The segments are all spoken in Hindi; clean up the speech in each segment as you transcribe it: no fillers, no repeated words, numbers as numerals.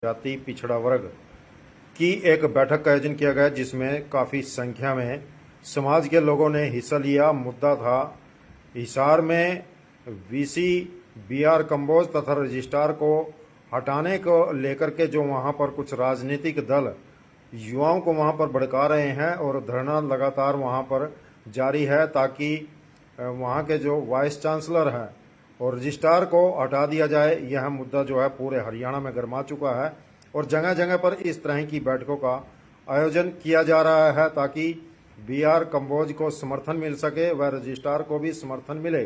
जाति पिछड़ा वर्ग की एक बैठक का आयोजन किया गया, जिसमें काफ़ी संख्या में समाज के लोगों ने हिस्सा लिया। मुद्दा था हिसार में वीसी बीआर कंबोज तथा रजिस्ट्रार को हटाने को लेकर के जो वहां पर कुछ राजनीतिक दल युवाओं को वहां पर भड़का रहे हैं और धरना लगातार वहां पर जारी है, ताकि वहां के जो वाइस चांसलर हैं और रजिस्ट्रार को हटा दिया जाए। यह मुद्दा जो है पूरे हरियाणा में गरमा चुका है और जगह जगह पर इस तरह की बैठकों का आयोजन किया जा रहा है, ताकि बीआर कंबोज को समर्थन मिल सके व रजिस्ट्रार को भी समर्थन मिले,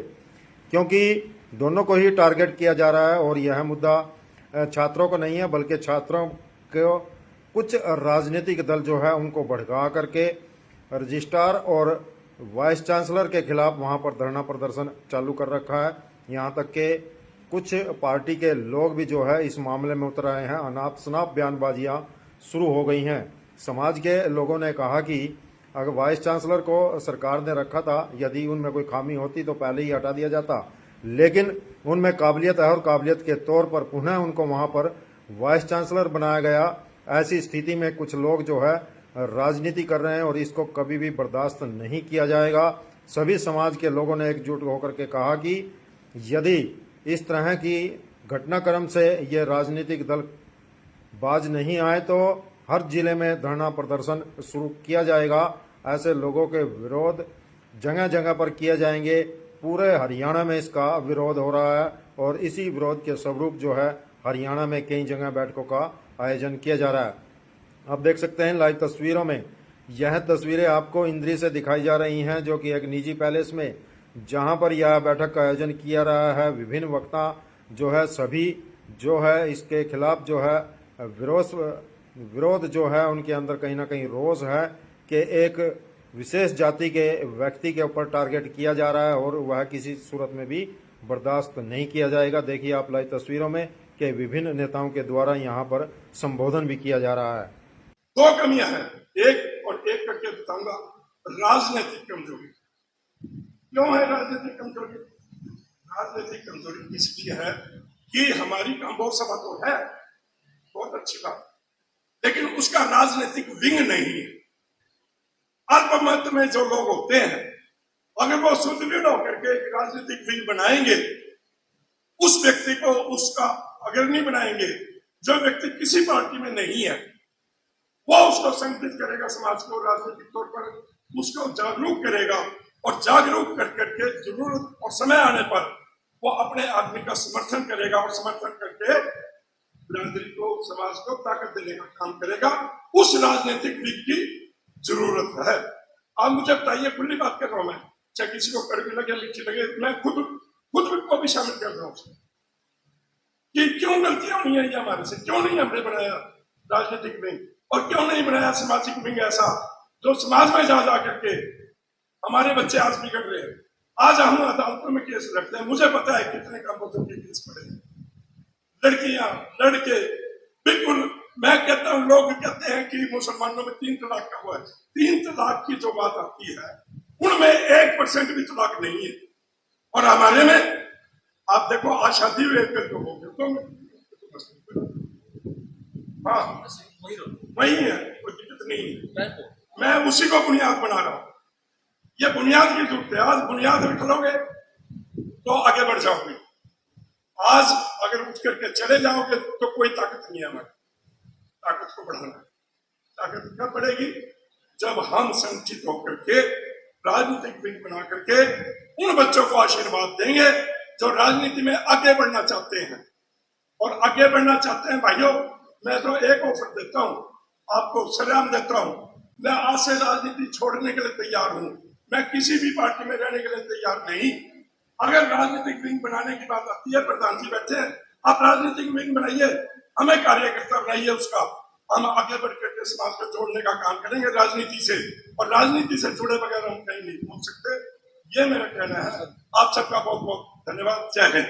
क्योंकि दोनों को ही टारगेट किया जा रहा है। और यह मुद्दा छात्रों को नहीं है, बल्कि छात्रों को कुछ राजनीतिक दल जो है उनको भड़का करके रजिस्ट्रार और वाइस चांसलर के खिलाफ वहां पर धरना प्रदर्शन चालू कर रखा है। यहाँ तक के कुछ पार्टी के लोग भी जो है इस मामले में उतर आए हैं। अनाप शनाप बयानबाजियां शुरू हो गई हैं। समाज के लोगों ने कहा कि अगर वाइस चांसलर को सरकार ने रखा था, यदि उनमें कोई खामी होती तो पहले ही हटा दिया जाता, लेकिन उनमें काबिलियत है और काबिलियत के तौर पर पुनः उनको वहां पर वाइस चांसलर बनाया गया। ऐसी स्थिति में कुछ लोग जो है राजनीति कर रहे हैं और इसको कभी भी बर्दाश्त नहीं किया जाएगा। सभी समाज के लोगों ने एकजुट होकर के कहा कि यदि इस तरह की घटनाक्रम से ये राजनीतिक दल बाज नहीं आए तो हर जिले में धरना प्रदर्शन शुरू किया जाएगा। ऐसे लोगों के विरोध जगह जगह पर किए जाएंगे। पूरे हरियाणा में इसका विरोध हो रहा है और इसी विरोध के स्वरूप जो है हरियाणा में कई जगह बैठकों का आयोजन किया जा रहा है। आप देख सकते हैं लाइव तस्वीरों में, यह तस्वीरें आपको इंद्री से दिखाई जा रही हैं, जो कि एक निजी पैलेस में जहां पर यह बैठक का आयोजन किया रहा है। विभिन्न वक्ता जो है सभी जो है इसके खिलाफ जो है विरोध जो है उनके अंदर कहीं ना कहीं रोष है कि एक विशेष जाति के व्यक्ति के ऊपर टारगेट किया जा रहा है और वह किसी सूरत में भी बर्दाश्त नहीं किया जाएगा। देखिए आप लाइव तस्वीरों में कि विभिन्न नेताओं के द्वारा यहाँ पर संबोधन भी किया जा रहा है। दो कमियां हैं, एक करके बताऊंगा। राजनीतिक कमजोरी। क्यों है राजनीतिक कमजोरी? राजनीतिक कमजोरी इसलिए है कि हमारी कंबोज सभा तो है, बहुत अच्छी बात, लेकिन उसका राजनीतिक विंग नहीं है। अल्पमत में जो लोग होते हैं, अगर वो सुदृढ़ होकर के एक राजनीतिक विंग बनाएंगे, उस व्यक्ति को उसका अग्रणी बनाएंगे, जो व्यक्ति किसी पार्टी में नहीं है, वो उसको संगठित करेगा, समाज को राजनीतिक तौर पर उसको जागरूक करेगा और जागरूक कर करके जरूरत और समय आने पर वो अपने आदमी का समर्थन करेगा और समर्थन करके राजनीति को, समाज को ताकत देने का काम करेगा। उस राजनीतिक विंग की जरूरत है। आप मुझे बताइए, खुली बात कर रहा हूं मैं, चाहे किसी को कड़वी लगे मीठी लगे, मैं खुद को भी शामिल कर रहा हूं कि क्यों गलतियां हुई हैं हमारे से, क्यों नहीं हमने बनाया राजनीतिक विंग और क्यों नहीं बनाया सामाजिक विंग ऐसा जो समाज में जा करके हमारे बच्चे आज बिगड़ रहे हैं। आज हम अदालतों में केस लड़ते हैं, मुझे पता है कितने कंबोजों के केस पड़े हैं, लड़कियां लड़के। बिल्कुल मैं कहता हूं, लोग कहते हैं कि मुसलमानों में 3 तलाक का हुआ है। 3 तलाक की जो बात आती है उनमें 1% भी तलाक नहीं है, और हमारे में आप देखो आज शादी हुए तो हो गए तो हाँ वही है, कोई दिक्कत नहीं है। मैं उसी को बुनियाद बना रहा हूं। ये बुनियाद की जरूरत है। आज बुनियाद रख लोगे तो आगे बढ़ जाओगे। आज अगर उठ करके चले जाओगे तो कोई ताकत नहीं है हमारी। ताकत को बढ़ाना, ताकत कब बढ़ेगी? जब हम संगठित होकर के राजनीतिक विंग बना करके उन बच्चों को आशीर्वाद देंगे जो राजनीति में आगे बढ़ना चाहते हैं। और आगे बढ़ना चाहते हैं भाइयों, मैं तो एक ऑफर देता हूं, आपको सलाम देता हूं, मैं आज से राजनीति छोड़ने के लिए तैयार हूं। मैं किसी भी पार्टी में रहने के लिए तैयार नहीं। अगर राजनीतिक विंग बनाने की बात आती है, प्रधान जी बैठे हैं, आप राजनीतिक विंग बनाइए, हमें कार्यकर्ता बनाइए, उसका हम आगे बढ़ करके समाज को जोड़ने का काम करेंगे राजनीति से, और राजनीति से जुड़े बगैर हम कहीं नहीं पहुंच सकते। ये मेरा कहना है। आप सबका बहुत बहुत धन्यवाद। जय हिंद।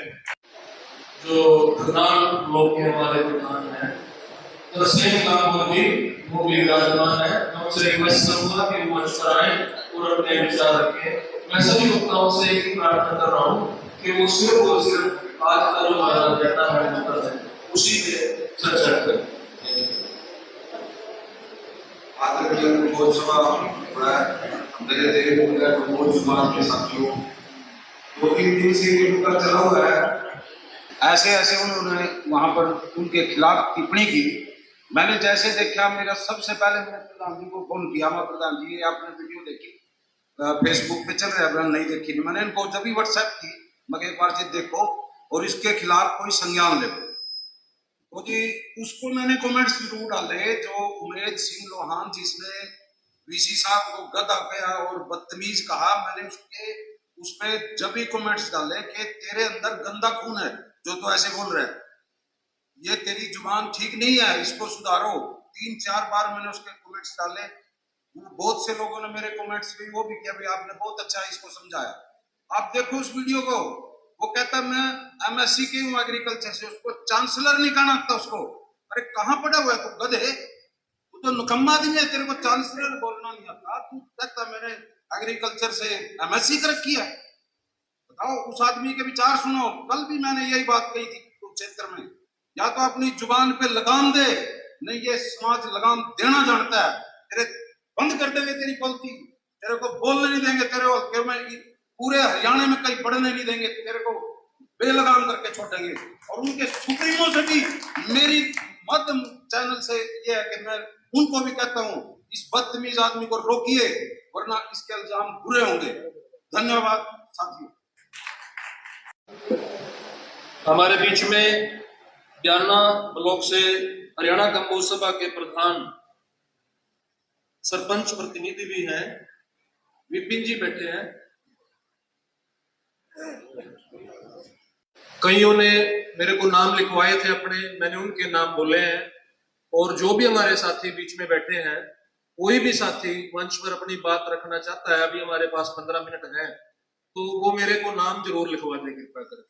जो प्रधान लोग के हमारे प्रधान है वो भी विराजमान है। मैं उनसे रिक्वेस्ट करूंगा कि वो मंच पर आए और अपने विचार रखें। मैं सभी वक्ताओं से एक ही प्रार्थना कर रहा हूँ कि वो सिर्फ और सिर्फ आज का जो हमारा एजेंडा है उसी पे चर्चा करें। महोत्सव मेरे देश के साथियों 2-3 दिन से ये मुद्दा चला हुआ है। ऐसे ऐसे उन्होंने वहां पर उनके खिलाफ टिप्पणी की। मैंने जैसे देखा, मेरा सबसे पहले मैंने प्रधान जी को फोन किया, मैं प्रधान जी ये आपने वीडियो देखी फेसबुक पे चल रहा है, नहीं देखी। मैंने इनको जब भी व्हाट्सएप की, मैं एक बार जी देखो और इसके खिलाफ कोई संज्ञान ले। तो जी उसको मैंने कमेंट्स जरूर डाले। जो उमेद सिंह लोहान जिसने वीसी साहब को गधा गया और बदतमीज कहा, मैंने उस पे जब भी कमेंट्स डाले कि तेरे अंदर गंदा खून है जो तो ऐसे बोल रहा है, ये तेरी जुबान ठीक नहीं है, इसको सुधारो। 3-4 बार मैंने उसके कमेंट्स डाले। बहुत से लोगों ने मेरे कमेंट्स पे वो भी किया, भाई आपने बहुत अच्छा इसको समझाया। आप देखो उस वीडियो को, वो कहता मैं एमएससी की हूँ एग्रीकल्चर से, उसको चांसलर नहीं कहना था उसको। अरे कहाँ पड़ा हुआ है तू गधे, तू तो निकम्मा आदमी है, तेरे को चांसलर बोलना नहीं आता। तू कहता मैंने एग्रीकल्चर से एमएससी कर रखी है। बताओ, उस आदमी के विचार सुनो। कल भी मैंने यही बात कही थी कुरुक्षेत्र में, या तो अपनी जुबान पे लगाम दे, नहीं ये समाज लगाम देना जानता है। तेरे बंद कर देंगे तेरी पलती, तेरे को बोलने नहीं देंगे, तेरे में पूरे हरियाणा में कहीं पढ़ने नहीं देंगे, तेरे को बेलगाम करके छोड़ेंगे। और उनके सुप्रीमो से भी मेरी माध्यम चैनल से ये है कि मैं उनको भी कहता हूं, इस बदतमीज आदमी को रोकिए, वरना इसके इल्जाम बुरे होंगे। धन्यवाद साथियों। हमारे बीच में ब्याना ब्लॉक से हरियाणा कम्बोज सभा के प्रधान सरपंच प्रतिनिधि भी हैं, विपिन जी बैठे हैं। कईयों ने मेरे को नाम लिखवाए थे अपने, मैंने उनके नाम बोले हैं। और जो भी हमारे साथी बीच में बैठे हैं, कोई भी साथी मंच पर अपनी बात रखना चाहता है, अभी हमारे पास 15 मिनट है, तो वो मेरे को नाम जरूर लिखवा दें कृपया करके।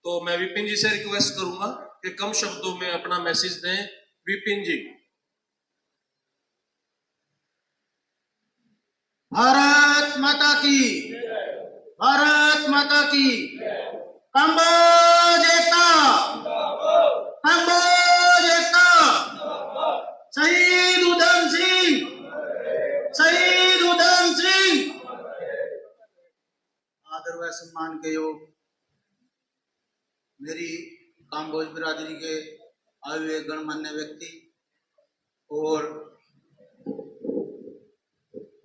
तो मैं विपिन जी से रिक्वेस्ट करूंगा कि कम शब्दों में अपना मैसेज दें। विपिन जी। भारत माता की, भारत माता की। कम्बोज एकता, कम्बोज एकता। शहीद उधम सिंह, शहीद उधम सिंह। आदर व सम्मान के योग मेरी कम्बोज बिरादरी के आए हुए गणमान्य व्यक्ति और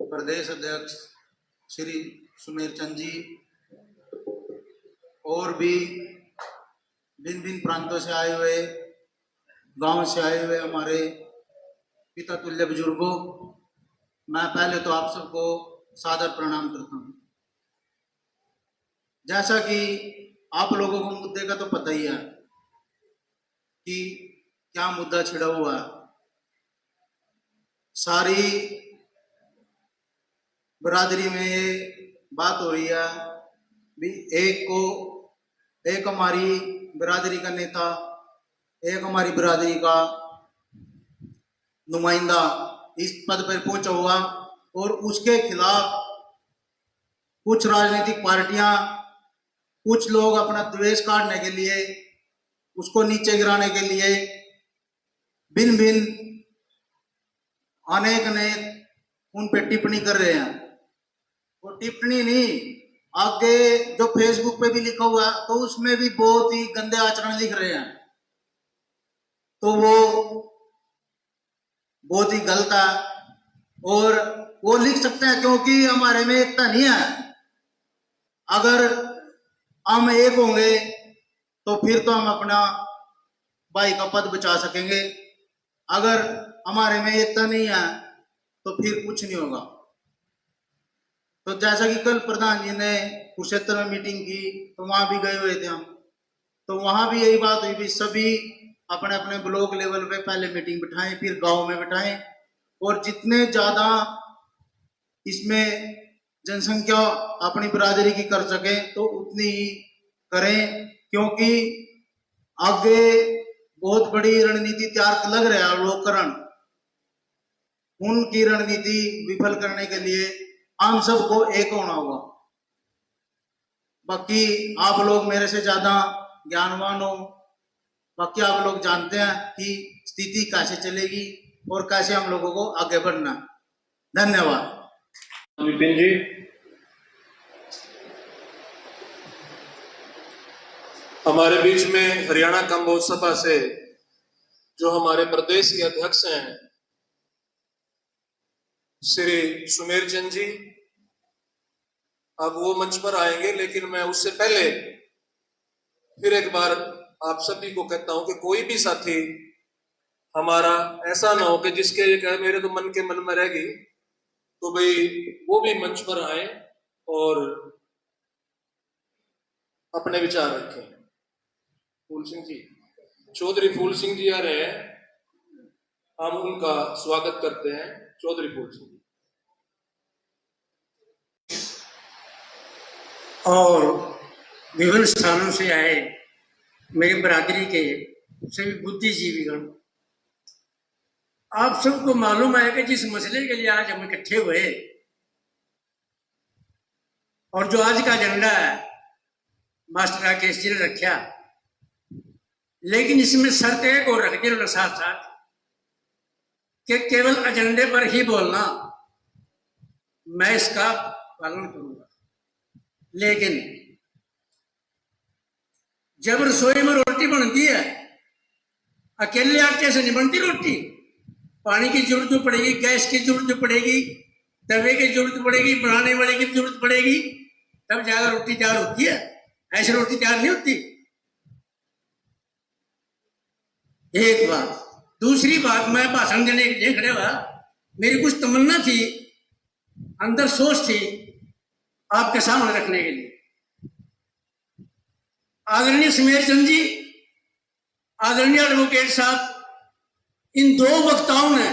प्रदेश अध्यक्ष श्री सुमेर चंद जी, और भी भिन्न भिन्न प्रांतों से आए हुए, गांव से आए हुए हमारे पिता तुल्य बुजुर्गों, मैं पहले तो आप सबको सादर प्रणाम करता हूं। जैसा कि आप लोगों को मुद्दे का तो पता ही है कि क्या मुद्दा छिड़ा हुआ है। सारी बिरादरी में ये बात हो रही है भी एक हमारी बिरादरी का नेता, एक हमारी बिरादरी का नुमाइंदा इस पद पर पहुंचा हुआ, और उसके खिलाफ कुछ राजनीतिक पार्टियां, कुछ लोग अपना द्वेष काटने के लिए, उसको नीचे गिराने के लिए भिन्न भिन्न अनेक उन पे टिप्पणी कर रहे हैं। वो टिप्पणी नहीं, आगे जो फेसबुक पे भी लिखा हुआ है तो उसमें भी बहुत ही गंदे आचरण लिख रहे हैं, तो वो बहुत ही गलत है। और वो लिख सकते हैं क्योंकि हमारे में एकता नहीं है। अगर हम एक होंगे तो फिर तो हम अपना भाई का पद बचा सकेंगे। अगर हमारे में एकता नहीं है तो फिर कुछ नहीं होगा। तो जैसा कि कल प्रधान जी ने कुरुक्षेत्र में मीटिंग की, तो वहां भी गए हुए थे हम, तो वहां भी यही बात हुई भी सभी अपने अपने ब्लॉक लेवल पे पहले मीटिंग बिठाएं, फिर गांव में बिठाएं, और जितने ज्यादा इसमें जनसंख्या अपनी बिरादरी की कर सके तो उतनी ही करें, क्योंकि आगे बहुत बड़ी रणनीति तैयार लग रहा है लोककरण। उनकी रणनीति विफल करने के लिए हम सबको एक होना होगा। बाकी आप लोग मेरे से ज्यादा ज्ञानवान हो, बाकी आप लोग जानते हैं कि स्थिति कैसे चलेगी और कैसे हम लोगों को आगे बढ़ना। धन्यवाद। विपिन जी। हमारे बीच में हरियाणा कम्बोज सभा से जो हमारे प्रदेश के अध्यक्ष हैं श्री सुमेर चंद जी, अब वो मंच पर आएंगे, लेकिन मैं उससे पहले फिर एक बार आप सभी को कहता हूं कि कोई भी साथी हमारा ऐसा ना हो कि जिसके ये कहे मेरे तो मन के मन में रहेगी, तो भाई वो भी मंच पर आए और अपने विचार रखें। फूल सिंह जी, चौधरी फूल सिंह जी आ रहे हैं, हम उनका स्वागत करते हैं। चौधरी फूल सिंह जी। और विभिन्न स्थानों से आए मेरी बरादरी के सभी बुद्धिजीवीगण, आप सबको मालूम है कि जिस मसले के लिए आज हम इकट्ठे हुए और जो आज का एजेंडा है मास्टर राकेश जी ने रखा, लेकिन इसमें शर्त एक और रख दी साथ साथ कि केवल एजेंडे पर ही बोलना, मैं इसका पालन करूंगा, लेकिन जब रसोई में रोटी बनती है अकेले आटे से नहीं बनती रोटी, पानी की जरूरत तो पड़ेगी, गैस की जरूरत तो पड़ेगी, तवे की जरूरत पड़ेगी, बनाने वाले की जरूरत पड़ेगी, तब ज्यादा रोटी तैयार होती है, ऐसे रोटी तैयार नहीं होती। एक बात। दूसरी बात, मैं भाषण देने के लिए खड़े हुआ, मेरी कुछ तमन्ना थी, अंदर सोच थी आपके सामने रखने के लिए। आदरणीय सुमेर चंद जी, आदरणीय एडवोकेट साहब, इन दो वक्ताओं ने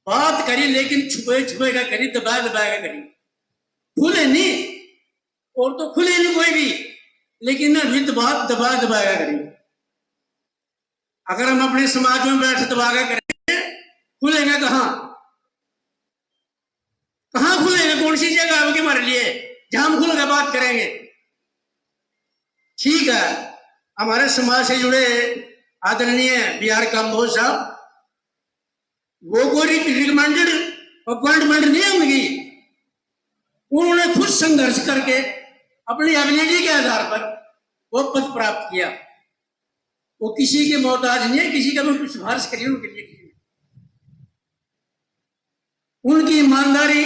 बात करी, लेकिन छुपे छुपे का करी, दबा दबा का करी, खुले नहीं, और तो खुले नहीं कोई भी, लेकिन विद बात दबा दबा का करी। अगर हम अपने समाज में बैठ दबा का करेंगे, खुलेंगे कहां? कहां खुलेंगे? कौन सी जगह आपके हमारे लिए जहां हम खुल कर बात करेंगे? ठीक है, हमारे समाज से जुड़े आदरणीय BR कम्बोज साहब, वो कोई रिकमेंडेड अपॉइंटमेंट नहीं है उनकी, उन्होंने खुद संघर्ष करके अपनी एबिलिटी के आधार पर वो पद प्राप्त किया। वो किसी के मोहताज नहीं है, किसी का भी कुछ सिफारिश करिए उनके लिए। उनकी ईमानदारी,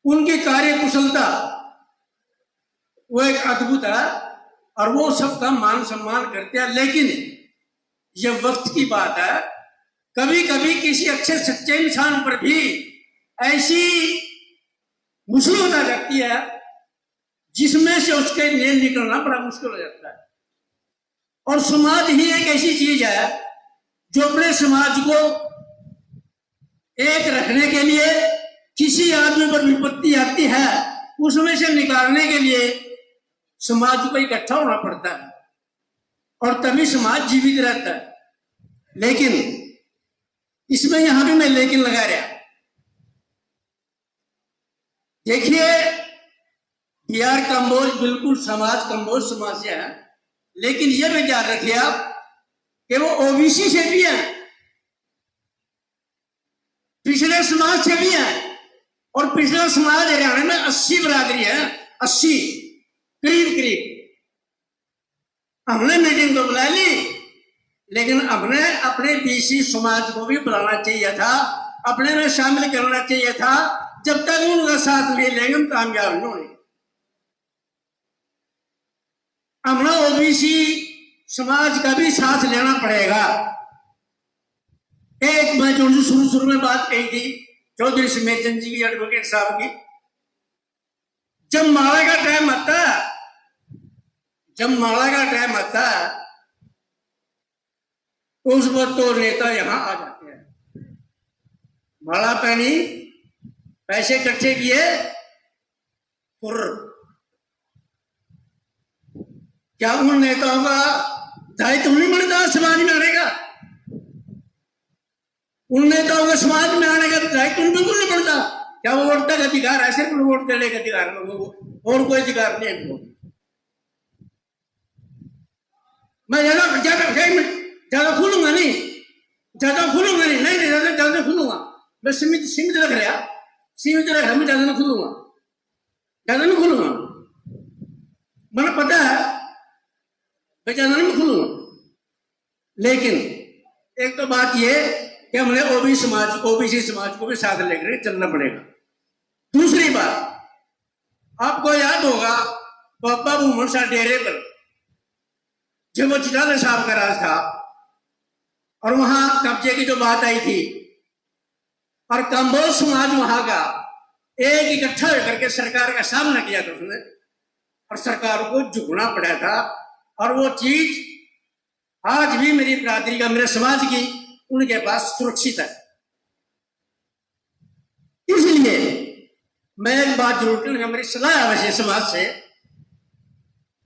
उनकी कार्य कुशलता वो एक अद्भुत है, और वो सबका मान सम्मान करते हैं। लेकिन ये वक्त की बात है, कभी कभी किसी अच्छे सच्चे इंसान पर भी ऐसी मुसीबत आ जाती है जिसमें से उसके लिए निकलना बड़ा मुश्किल हो जाता है। और समाज ही एक ऐसी चीज है जो अपने समाज को एक रखने के लिए किसी आदमी पर विपत्ति आती है, उसमें से निकालने के लिए समाज को इकट्ठा होना पड़ता है, और तभी समाज जीवित रहता है। लेकिन इसमें यहां भी मैं लेकिन लगा रहा। देखिए, BR कम्बोज बिल्कुल कम्बोज समाज से है, लेकिन यह भी याद रखिए आप कि वो OBC से भी है, पिछले समाज से भी है, और पिछला समाज हरियाणा में 80 बरादरी है, 80 करीब। हमने मीटिंग तो बुला ली, लेकिन हमने अपने BC समाज को भी बुलाना चाहिए था, अपने में शामिल करना चाहिए था। जब तक उनका साथ नहीं लेंगे हम कामयाब नहीं होंगे। हमने OBC समाज का भी साथ लेना पड़ेगा। एक मैं जो शुरू में बात कही थी चौधरी सुमेर चंद जी की, एडवोकेट साहब की, जब माला का टाइम आता तो उस वक्त तो नेता यहां आ जाते हैं, माला पहनी, पैसे इकट्ठे किए, और क्या उन नेताओं का दायित्व नहीं बनता समाज में आने का? उन नेताओं का समाज में आने का दायित्व बिल्कुल नहीं बनता। क्या वो वोट का अधिकार है? सिर्फ वोट देने का अधिकार लोगों को, और कोई अधिकार नहीं है। मैं ज्यादा खुलूंगा नहीं, ज्यादा खुलूंगा नहीं, मैं सीमित रख रहा, मैं ज्यादा नहीं खुलूंगा, मैंने पता है मैं ज्यादा नहीं खुलूंगा। लेकिन एक तो बात ये कि हमने ओबीसी समाज को भी साथ लेकर चलना पड़ेगा। दूसरी बात, आपको याद होगा बाबा भूमन शाह डेरे पर जब वो चिटाला साहब का राज था और वहां कब्जे की जो बात आई थी, और कंबोज समाज वहां का एक इकट्ठा होकर के सरकार का सामना किया था उसने, और सरकार को झुकना पड़ा था। और वो चीज आज भी मेरी बिरादरी का, मेरे समाज की, उनके पास सुरक्षित है। इसलिए मैं एक बात जरूर करूंगा, मेरी सलाह है वैसे समाज से,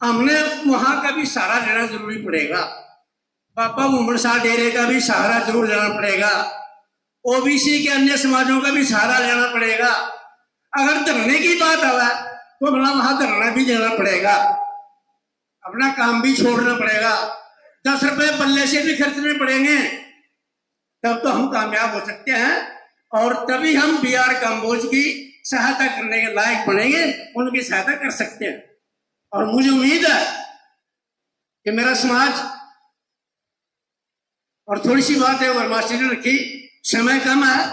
हमने वहां का भी सहारा लेना जरूरी पड़ेगा, बाबा भूमन शाह डेरे का भी सहारा जरूर लेना पड़ेगा, ओबीसी के अन्य समाजों का भी सहारा लेना पड़ेगा। अगर धरने की बात आवा तो अपना वहां धरना भी देना पड़ेगा, अपना काम भी छोड़ना पड़ेगा, 10 रुपए पल्ले से भी खर्चने पड़ेंगे, तब तो हम कामयाब हो सकते हैं। और तभी हम BR कंबोज की सहायता करने के लायक बनेंगे, उनकी सहायता कर सकते हैं। और मुझे उम्मीद है कि मेरा समाज, और थोड़ी सी बात है और मास्टर ने रखी, समय कम है,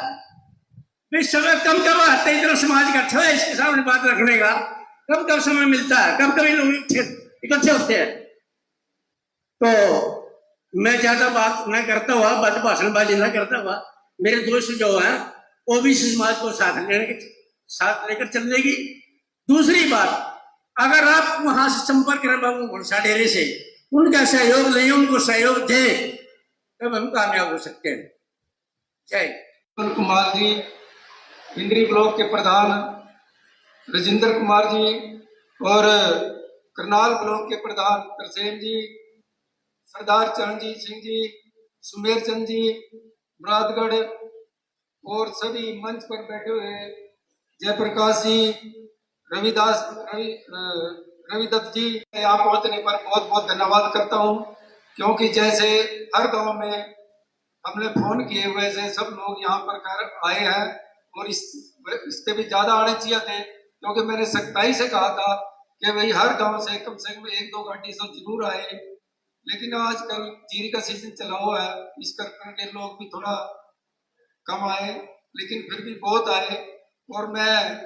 भाई समय कम कब आता है, इतना समाज का अच्छा है इसके सामने बात रखने का, कब समय मिलता है, कभी लोग इकट्ठे होते हैं। तो मैं ज्यादा बात न करता हुआ, भाषणबाजी न करता हुआ, मेरे दोस्त जो है ओबीसी समाज को साथ लेकर चलने की। दूसरी बात, अगर आप वहां से संपर्क करें बाबू भूमन शाह डेरे से, उनका सहयोग लें, उनको सहयोग दें, तब हम कामयाब हो सकते हैं। जय कुमार कुमार जी, पिंडरी ब्लॉक के प्रधान राजेंद्र कुमार जी, और करनाल ब्लॉक के प्रधान तरसेम जी, सरदार चरणजीत सिंह जी, सुमेर चंद जी, मुरादगढ़, और सभी मंच पर बैठे हुए जयप्रकाश जी, रविदत्त जी, यहाँ पहुंचने पर बहुत बहुत धन्यवाद करता हूँ। क्योंकि जैसे हर गांव में हमने फोन किए, वैसे सब लोग यहाँ पर कर आए हैं, और इससे भी ज्यादा आने चाहिए थे, क्योंकि मैंने सख्ताई से कहा था कि भाई हर गांव से कम 1-2 गाड़ी सब जरूर आए। लेकिन आजकल जीरी का सीजन चला हुआ है, इस करके लोग भी थोड़ा कम आए, लेकिन फिर भी बहुत आए। और मैं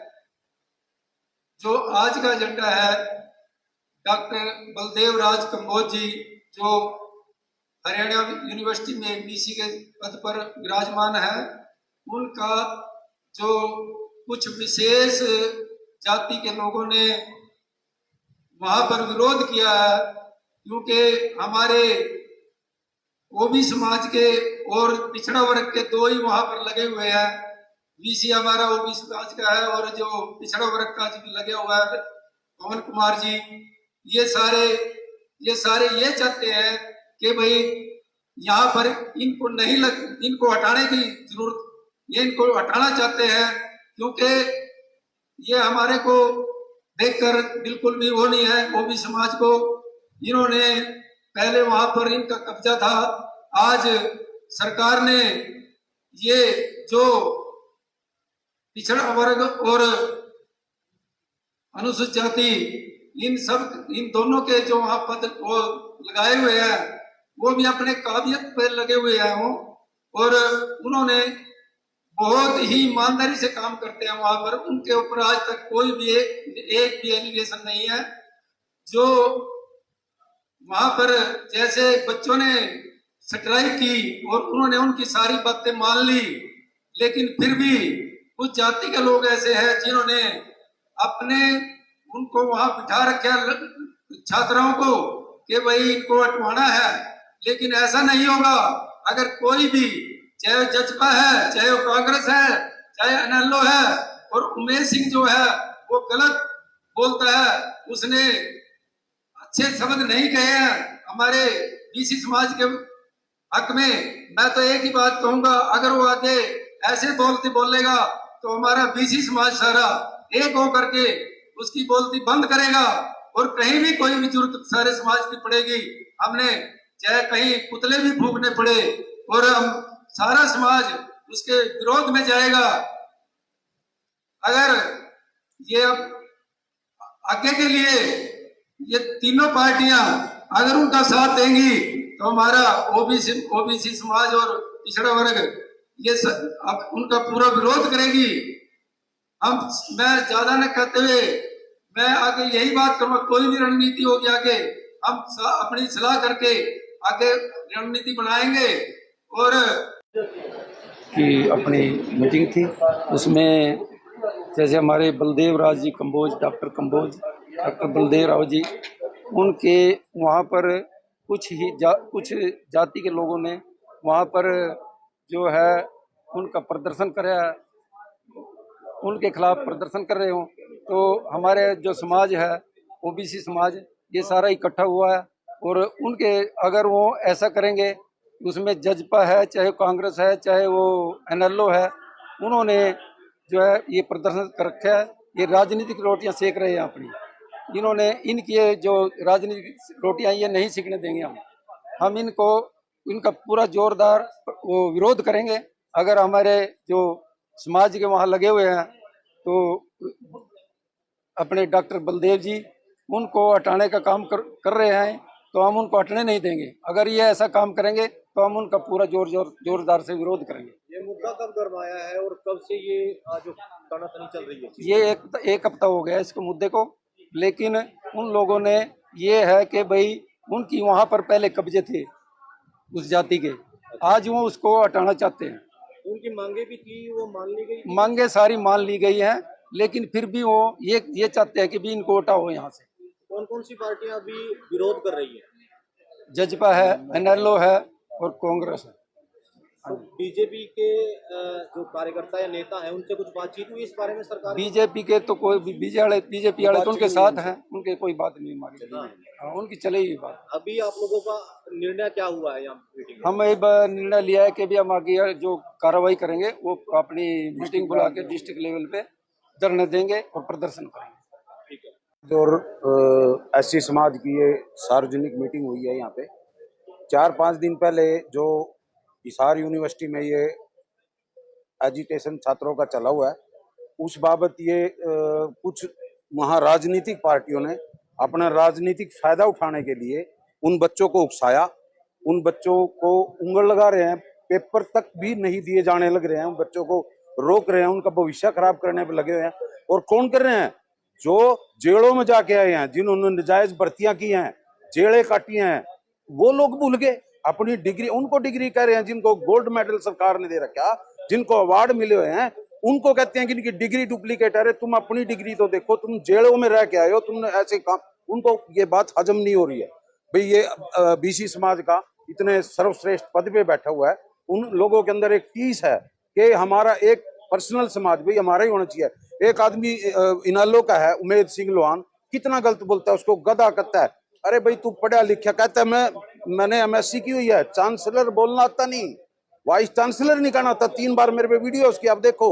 जो आज का एजेंडा है, डॉक्टर बलदेव राज कंबोज जी, जो हरियाणा यूनिवर्सिटी में BC के पद पर विराजमान है, उनका जो कुछ विशेष जाति के लोगों ने वहां पर विरोध किया है, क्योंकि हमारे ओबीसी समाज के और पिछड़ा वर्ग के 2 ही वहां पर लगे हुए हैं। BC हमारा ओबीसी समाज का है, और जो पिछड़ा वर्ग का जो लगे हुआ है पवन कुमार जी, ये सारे ये चाहते हैं कि भाई यहाँ पर इनको हटाने की जरूरत, ये इनको हटाना चाहते हैं, क्योंकि ये हमारे को देखकर बिल्कुल भी वो नहीं है। ओबीसी समाज को इन्होंने पहले वहां पर इनका कब्जा था, आज सरकार ने ये जो पिछड़ा वर्ग और अनुसूचित जाति, इन दोनों के जो वहां पद वो लगाए हुए हैं, वो भी अपने काबिलियत पर लगे हुए हैं वो, और उन्होंने बहुत ही ईमानदारी से काम करते हैं वहां पर। उनके ऊपर आज तक कोई भी एक भी एलिगेशन नहीं है। जो वहां पर जैसे बच्चों ने स्ट्राइक की और उन्होंने उनकी सारी बातें मान ली, लेकिन फिर भी कुछ जाति के लोग ऐसे हैं जिन्होंने अपने उनको वहां बिठा रखा छात्राओं को कि भाई इनको हटवाना है। लेकिन ऐसा नहीं होगा। अगर कोई भी, चाहे जजपा है, चाहे वो कांग्रेस है, चाहे NLO है, और उमेश सिंह जो है वो गलत बोलता है, उसने अच्छे शब्द नहीं कहे हैं हमारे BC समाज के हक में, मैं तो एक ही बात कहूंगा, अगर वो आगे ऐसे बोलेगा तो हमारा BC समाज सारा एक होकर के उसकी बोलती बंद करेगा, और कहीं भी कोई भी जरूरत सारे समाज की पड़ेगी, हमने चाहे कहीं पुतले भी फूकने पड़े और हम सारा समाज उसके विरोध में जाएगा। अगर ये अब आगे के लिए ये तीनों पार्टियां अगर उनका साथ देंगी तो हमारा ओबीसी समाज और पिछड़ा वर्ग ये अब उनका पूरा विरोध करेगी। मैं ज्यादा न कहते हुए मैं आगे यही बात करूंगा, कोई भी रणनीति होगी आगे हम अपनी सलाह करके आगे रणनीति बनाएंगे। और की अपनी मीटिंग थी, उसमें जैसे हमारे बलदेव राज जी कंबोज, डॉक्टर बलदेव राव जी, उनके वहाँ पर कुछ जाति के लोगों ने वहाँ पर जो है उनका प्रदर्शन कराया, उनके खिलाफ प्रदर्शन कर रहे हो, तो हमारे जो समाज है ओबीसी समाज ये सारा इकट्ठा हुआ है। और उनके अगर वो ऐसा करेंगे, उसमें जजपा है, चाहे कांग्रेस है, चाहे वो एनएलओ है, उन्होंने जो है ये प्रदर्शन कर रखा है। ये राजनीतिक रोटियां सेक रहे हैं अपनी, इन्होंने इनकी जो राजनीतिक रोटियां ये नहीं सीखने देंगे हम इनका पूरा जोरदार वो विरोध करेंगे। अगर हमारे जो समाज के वहाँ लगे हुए हैं तो अपने डॉक्टर बलदेव जी उनको हटाने का काम कर रहे हैं, तो हम उनको हटने नहीं देंगे। अगर ये ऐसा काम करेंगे तो हम उनका पूरा जोरदार से विरोध करेंगे। ये मुद्दा कब गरमाया है और कब से ये जो तनातनी चल रही है? ये एक हफ्ता हो गया इसको मुद्दे को, लेकिन उन लोगों ने ये है कि भाई उनकी वहाँ पर पहले कब्जे थे उस जाति के, आज वो उसको हटाना चाहते हैं। उनकी मांगे भी थी, वो मान ली गई? मांगे सारी मान ली गई हैं, लेकिन फिर भी वो ये चाहते हैं कि भी इनको हटाओ यहाँ से। कौन कौन सी पार्टियां अभी विरोध कर रही है? जजपा है, एनएलओ है और कांग्रेस है। बीजेपी के जो कार्यकर्ता या नेता हैं उनसे कुछ बातचीत हुई इस बारे में? सरकार बीजेपी के तो कोई बीजेपी वाले तो उनके साथ हैं, उनके कोई बात नहीं हमारी, हाँ, उनकी चलेगी बात। अभी आप लोगों का निर्णय क्या हुआ है यहाँ मीटिंग में? हम एक निर्णय लिया है कि भी हम आगे जो कार्रवाई करेंगे वो अपनी मीटिंग बुला के डिस्ट्रिक्ट लेवल पे धरने देंगे और प्रदर्शन करेंगे। ठीक है। और एससी समाज की ये सार्वजनिक मीटिंग हुई है यहाँ पे 4-5 दिन पहले। जो हिसार यूनिवर्सिटी में ये एजिटेशन छात्रों का चला हुआ है, उस बाबत ये कुछ वहाँ राजनीतिक पार्टियों ने अपना राजनीतिक फायदा उठाने के लिए उन बच्चों को उकसाया, उन बच्चों को उंगल लगा रहे हैं, पेपर तक भी नहीं दिए जाने लग रहे हैं, उन बच्चों को रोक रहे हैं, उनका भविष्य खराब करने पर लगे हुए हैं। और कौन कर रहे हैं? जो जेलों में जाके आए हैं, जिन्होंने नाजायज भर्तियां की हैं, जेलें काटी हैं, वो लोग भूल गए अपनी डिग्री। उनको डिग्री कह रहे हैं जिनको गोल्ड मेडल सरकार ने दे रखा, जिनको अवार्ड मिले हुए हैं, उनको कहते हैं कि इनकी डिग्री डुप्लीकेट है। अरे तुम अपनी डिग्री तो देखो, तुम जेलों में रह के आए हो, तुमने ऐसे काम। उनको ये बात हजम नहीं हो रही है। भाई ये बीसी समाज का इतने सर्वश्रेष्ठ पद पे बैठा हुआ है, उन लोगों के अंदर एक टीस है कि हमारा एक पर्सनल समाज भाई हमारा ही होना चाहिए। एक आदमी इनालो का है, उमेद सिंह लोहान, कितना गलत बोलता है, उसको गधा कहता है। अरे भाई तू पढ़ा लिखा, कहता है मैंने एमएससी की हुई है, चांसलर बोलना आता नहीं, वाइस चांसलर नहीं कहना आता। 3 बार मेरे पे वीडियो उसकी आप देखो,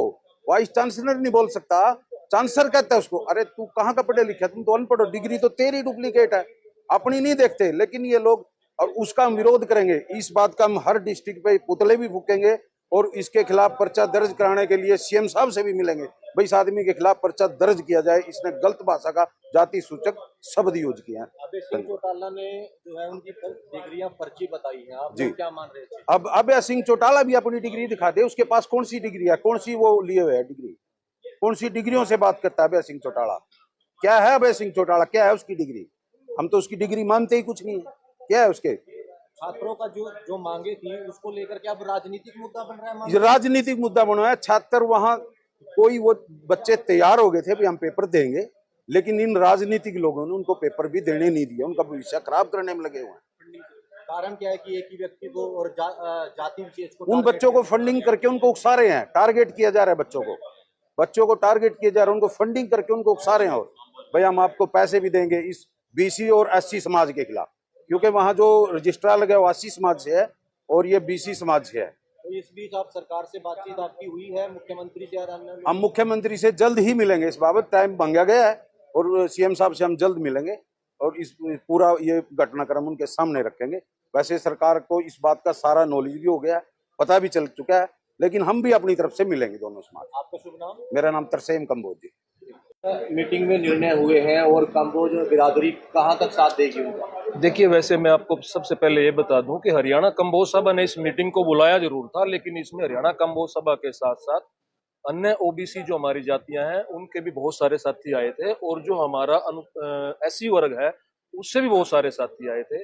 वाइस चांसलर नहीं बोल सकता, चांसलर कहता है उसको। अरे तू कहाँ का पढ़े लिखा, तुम तो अनपढ़ हो, डिग्री तो तेरी डुप्लीकेट है, अपनी नहीं देखते। लेकिन ये लोग, और उसका हम विरोध करेंगे, इस बात का हम हर डिस्ट्रिक्ट पे पुतले भी फूकेंगे और इसके खिलाफ पर्चा दर्ज कराने के लिए सीएम साहब से भी मिलेंगे। भाई इस आदमी के खिलाफ पर्चा दर्ज किया जाए, इसने गलत भाषा का जाति सूचक शब्द यूज किया है। अभय सिंह चौटाला ने जो है उनकी डिग्रियां फर्जी बताई हैं, आप जी क्या मान रहे थे? अब अभय सिंह चौटाला भी अपनी डिग्री दिखा दे, उसके पास कौन सी डिग्री है, कौन सी वो लिए हुए है डिग्री, कौन सी डिग्रियों से बात करता है अभय सिंह चौटाला? क्या है अभय सिंह चौटाला, क्या है उसकी डिग्री? हम तो उसकी डिग्री मानते ही कुछ नहीं है। क्या है उसके? छात्रों का जो मांगे थी उसको लेकर के अब राजनीतिक मुद्दा बन रहा है? ये राजनीतिक मुद्दा बना है। छात्र वहां कोई वो बच्चे तैयार हो गए थे भी हम पेपर देंगे, लेकिन इन राजनीतिक लोगों ने उनको पेपर भी देने नहीं दिया, उनका भविष्य खराब करने में लगे हुए हैं। कारण क्या है कि एक ही व्यक्ति को और जाति विशेष को उन बच्चों को फंडिंग करके उनको उकसा रहे हैं, टारगेट किया जा रहा है बच्चों को टारगेट किया जा रहा है, उनको फंडिंग करके उनको उकसा रहे हैं। और भाई हम आपको पैसे भी देंगे इस बीसी और एससी समाज के खिलाफ, क्योंकि वहां जो रजिस्ट्रार लगे वो एससी समाज से है और ये बीसी समाज से है। तो इस बीच आप सरकार से बातचीत आपकी हुई है, मुख्यमंत्री से? हम मुख्यमंत्री से जल्द ही मिलेंगे, इस बाबत टाइम मांगा गया है और सीएम साहब से हम जल्द मिलेंगे और इस पूरा ये घटनाक्रम उनके सामने रखेंगे। वैसे सरकार को इस बात का सारा नॉलेज भी हो गया है, पता भी चल चुका है लेकिन हम भी अपनी तरफ से मिलेंगे दोनों समाज। आपका शुभ नाम? मेरा नाम तरसेम कंबोज जी। मीटिंग में निर्णय हुए हैं और कंबोज बिरादरी कहाँ तक साथ देगी उनका? देखिए, वैसे मैं आपको सबसे पहले ये बता दूं कि हरियाणा कंबोज सभा ने इस मीटिंग को बुलाया जरूर था, लेकिन इसमें हरियाणा कंबोज सभा के साथ साथ अन्य ओबीसी जो हमारी जातियां हैं उनके भी बहुत सारे साथी आए थे, और जो हमारा एससी वर्ग है उससे भी बहुत सारे साथी आए थे।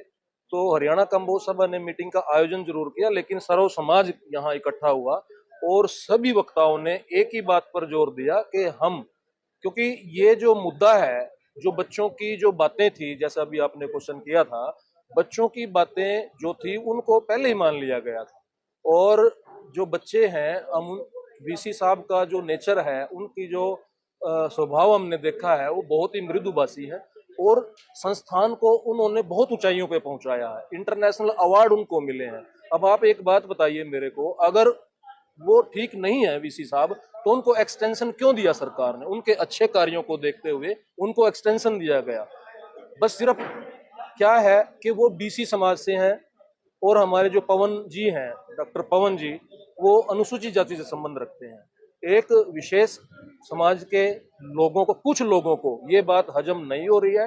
तो हरियाणा कंबोज सभा ने मीटिंग का आयोजन जरूर किया, लेकिन सर्व समाज यहाँ इकट्ठा हुआ और सभी वक्ताओं ने एक ही बात पर जोर दिया कि हम, क्योंकि ये जो मुद्दा है, जो बच्चों की जो बातें थी, जैसा अभी आपने क्वेश्चन किया था, बच्चों की बातें जो थी उनको पहले ही मान लिया गया था, और जो बच्चे हैं, हम वीसी साहब का जो नेचर है, उनकी जो स्वभाव हमने देखा है, वो बहुत ही मृदुभाषी है, और संस्थान को उन्होंने बहुत ऊंचाइयों पे पहुंचाया है, इंटरनेशनल अवार्ड उनको मिले हैं। अब आप एक बात बताइए मेरे को, अगर वो ठीक नहीं है वीसी साहब, तो उनको एक्सटेंशन क्यों दिया सरकार ने? उनके अच्छे कार्यों को देखते हुए उनको एक्सटेंशन दिया गया। बस सिर्फ क्या है कि वो बीसी समाज से हैं, और हमारे जो पवन जी हैं, डॉक्टर पवन जी, वो अनुसूचित जाति से संबंध रखते हैं। एक विशेष समाज के लोगों को, कुछ लोगों को ये बात हजम नहीं हो रही है।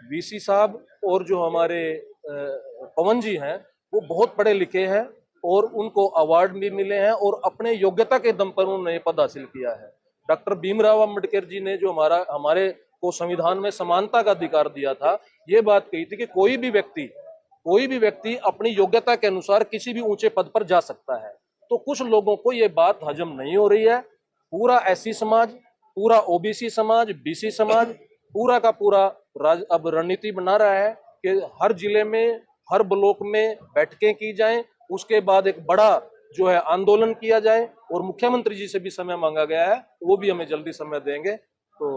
वीसी साहब और जो हमारे पवन जी हैं, वो बहुत पढ़े लिखे हैं और उनको अवार्ड भी मिले हैं, और अपने योग्यता के दम पर उन्होंने ये पद हासिल किया है। डॉक्टर भीमराव अम्बेडकर जी ने जो हमारे को संविधान में समानता का अधिकार दिया था, ये बात कही थी कि कोई भी व्यक्ति अपनी योग्यता के अनुसार किसी भी ऊंचे पद पर जा सकता है। तो कुछ लोगों को ये बात हजम नहीं हो रही है। पूरा एससी समाज, पूरा ओबीसी समाज, बीसी समाज, पूरा का पूरा अब रणनीति बना रहा है कि हर जिले में, हर ब्लॉक में बैठकें की जाएं, उसके बाद एक बड़ा जो है आंदोलन किया जाए, और मुख्यमंत्री जी से भी समय मांगा गया है, वो भी हमें जल्दी समय देंगे। तो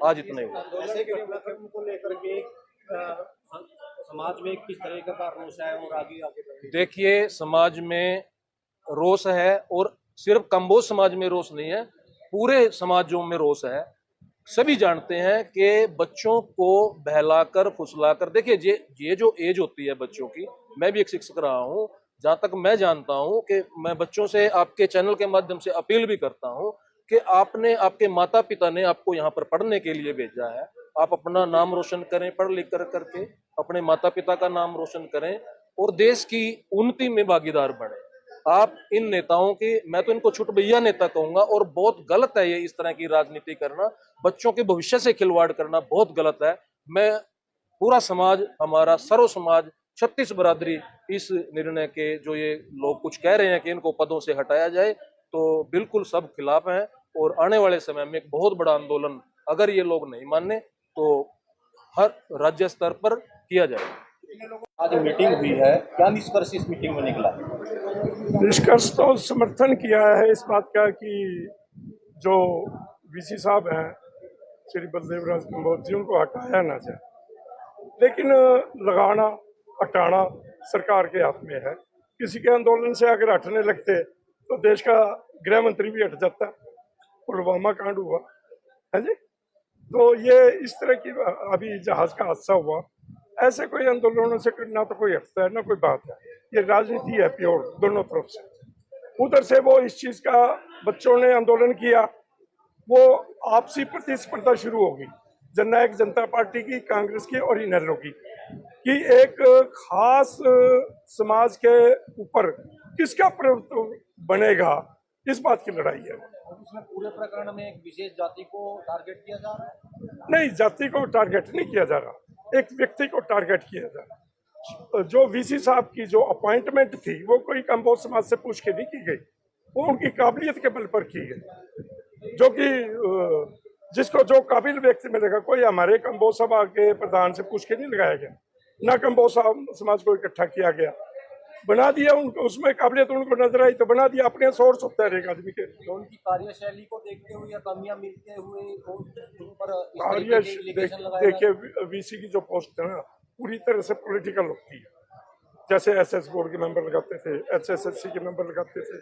आज इतना ही। को लेकर के समाज में किस तरह का रोष है और आगे देखिए, समाज में रोष है, और सिर्फ कंबोज समाज में रोष नहीं है, पूरे समाजों में रोष है। सभी जानते हैं कि बच्चों को बहलाकर फुसलाकर, देखिए ये जो एज होती है बच्चों की, मैं भी एक शिक्षक रहा हूँ, जहाँ तक मैं जानता हूँ कि मैं बच्चों से आपके चैनल के माध्यम से अपील भी करता हूँ कि आपके माता पिता ने आपको यहाँ पर पढ़ने के लिए भेजा है, आप अपना नाम रोशन करें, पढ़ लिख करके अपने माता पिता का नाम रोशन करें और देश की उन्नति में भागीदार बने। आप इन नेताओं की, मैं तो इनको छुटभैया नेता कहूंगा, और बहुत गलत है ये इस तरह की राजनीति करना, बच्चों के भविष्य से खिलवाड़ करना बहुत गलत है। मैं पूरा समाज, हमारा सर्व समाज, 36 बरादरी इस निर्णय के, जो ये लोग कुछ कह रहे हैं कि इनको पदों से हटाया जाए, तो बिल्कुल सब खिलाफ हैं, और आने वाले समय में एक बहुत बड़ा आंदोलन अगर ये लोग नहीं माने तो हर राज्य स्तर पर किया जाए। आज मीटिंग हुई है, क्या निष्कर्ष इस मीटिंग में निकला? निष्कर्ष तो समर्थन किया है इस बात का कि जो वीसी साहब हैं श्री बलदेव राज कंबोज जी, उनको हटाया ना जाए, लेकिन लगाना हटाना सरकार के हाथ में है। किसी के आंदोलन से अगर हटने लगते तो देश का गृह मंत्री भी हट जाता। पुलवामा कांड हुआ है जी, तो ये इस तरह की अभी जहाज का हादसा हुआ, ऐसे कोई आंदोलनों से ना तो कोई हटता है ना कोई बात है। ये राजनीति है प्योर, दोनों तरफ से। उधर से वो इस चीज का, बच्चों ने आंदोलन किया, वो आपसी प्रतिस्पर्धा शुरू होगी जननायक जनता पार्टी की, कांग्रेस की और इनेलो की, कि एक खास समाज के ऊपर किसका प्रभुत्व बनेगा, इस बात की लड़ाई है। उसमें पूरे प्रकरण में एक विशेष जाति को टारगेट किया जा रहा है? नहीं, जाति को टारगेट नहीं किया जा रहा, एक व्यक्ति को टारगेट किया जा रहा। जो वीसी साहब की जो अपॉइंटमेंट थी, वो कोई कंबोज समाज से पूछ के नहीं की गई, वो उनकी काबिलियत के बल पर की गई, जो कि जिसको जो काबिल व्यक्ति मिलेगा, कोई हमारे कंबोज सभा के प्रधान से पूछ के नहीं लगाया गया, ना कंबोज समाज को इकट्ठा किया गया, बना दिया उनको, उसमें काबिलियत उनको नजर आई तो बना दिया। अपने सोर्स होता है एक आदमी के। तो उनकी कार्यशैली को देखते हुए या कमियां मिलते हुए देखिए, वीसी की जो पोस्ट है ना, पूरी तरह से पॉलिटिकल होती है। जैसे एसएस बोर्ड के मेंबर लगाते थे, एचएसएससी के मेंबर लगाते थे,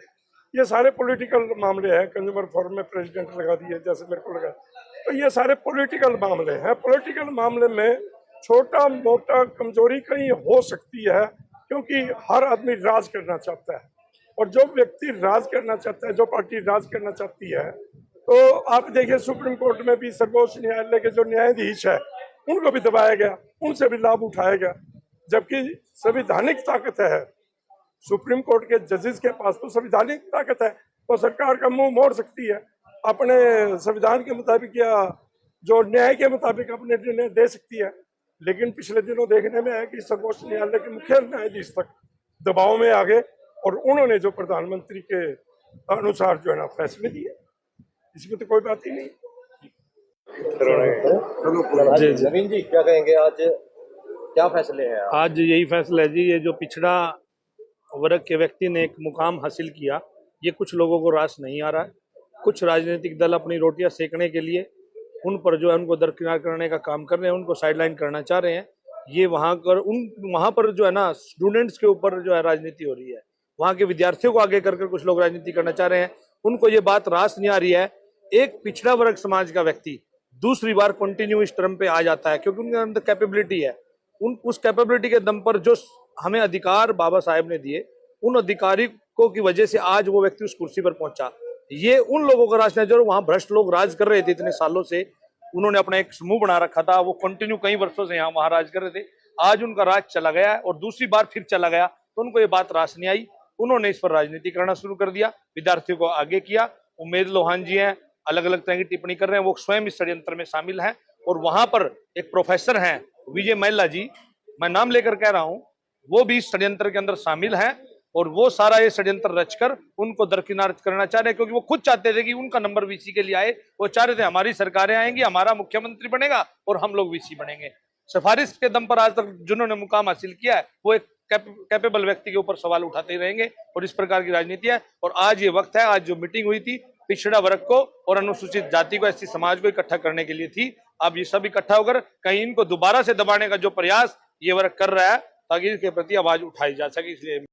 ये सारे पॉलिटिकल मामले हैं। कंज्यूमर फोरम में प्रेसिडेंट लगा दिए, जैसे मेरे को लगा, तो ये सारे पॉलिटिकल मामले हैं। पॉलिटिकल मामले में छोटा मोटा कमजोरी कहीं हो सकती है, क्योंकि हर आदमी राज करना चाहता है, और जो व्यक्ति राज करना चाहता है, जो पार्टी राज करना चाहती है, तो आप देखिए सुप्रीम कोर्ट में भी सर्वोच्च न्यायालय के जो न्यायाधीश है उनको भी दबाया गया, उनसे भी लाभ उठाया गया, जबकि संवैधानिक ताकत है सुप्रीम कोर्ट के जजेस के पास, तो संवैधानिक ताकत है, तो सरकार का मुंह मोड़ सकती है, अपने संविधान के मुताबिक या जो न्याय के मुताबिक अपने निर्णय दे सकती है। लेकिन पिछले दिनों देखने में है कि सर्वोच्च न्यायालय के मुख्य न्यायाधीश तक दबाव में आ गए और उन्होंने जो प्रधानमंत्री के अनुसार जो है ना फैसले दिए, इसमें तो कोई बात ही नहीं। नवीन जी क्या कहेंगे, आज क्या फैसले हैं? आज यही फैसला है जी, ये जो पिछड़ा वर्ग के व्यक्ति ने एक मुकाम हासिल किया, ये कुछ लोगों को रास नहीं आ रहा है। कुछ राजनीतिक दल अपनी रोटियां सेकने के लिए उन पर जो है उनको दरकिनार करने का काम कर रहे हैं, उनको साइडलाइन करना चाह रहे हैं। ये वहाँ पर जो है ना स्टूडेंट्स के ऊपर जो है राजनीति हो रही है, वहाँ के विद्यार्थियों को आगे करके कुछ लोग राजनीति करना चाह रहे हैं। उनको ये बात रास नहीं आ रही है। एक पिछड़ा वर्ग समाज का व्यक्ति दूसरी बार कंटिन्यू इस टर्म पे आ जाता है क्योंकि उनके अंदर कैपेबिलिटी है। उस कैपेबिलिटी के दम पर जो हमें अधिकार बाबा साहेब ने दिए, उन अधिकारियों की वजह से आज वो व्यक्ति उस कुर्सी पर पहुंचा। ये उन लोगों का राज नहीं, जो वहां भ्रष्ट लोग राज कर रहे थे इतने सालों से, उन्होंने अपना एक समूह बना रखा था, वो कंटिन्यू कई वर्षों से यहाँ वहां राज कर रहे थे। आज उनका राज चला गया और दूसरी बार फिर चला गया, तो उनको ये बात रास नहीं आई। उन्होंने इस पर राजनीति करना शुरू कर दिया, विद्यार्थियों को आगे किया। उमेद लोहान जी हैं, अलग अलग तरह की टिप्पणी कर रहे हैं, वो स्वयं इस षड्यंत्र में शामिल हैं। और वहां पर एक प्रोफेसर हैं विजय महिला जी, मैं नाम लेकर कह रहा हूं, वो भी इस षड्यंत्र के अंदर शामिल हैं और वो सारा ये षड्यंत्र रचकर उनको दरकिनार करना चाह रहे हैं, क्योंकि वो खुद चाहते थे कि उनका नंबर वीसी के लिए आए। वो चाह रहे थे हमारी सरकारें आएंगी, हमारा मुख्यमंत्री बनेगा और हम लोग वीसी बनेंगे। सिफारिश के दम पर आज तक जिन्होंने मुकाम हासिल किया है, वो एक कैपेबल व्यक्ति के ऊपर सवाल उठाते ही रहेंगे और इस प्रकार की राजनीति है। और आज ये वक्त है, आज जो मीटिंग हुई थी पिछड़ा वर्ग को और अनुसूचित जाति को, एससी समाज को इकट्ठा करने के लिए थी। अब ये सब इकट्ठा होकर कहीं इनको दोबारा से दबाने का जो प्रयास ये वर्ग कर रहा है ताकि इसके प्रति आवाज उठाई जा सके, इसलिए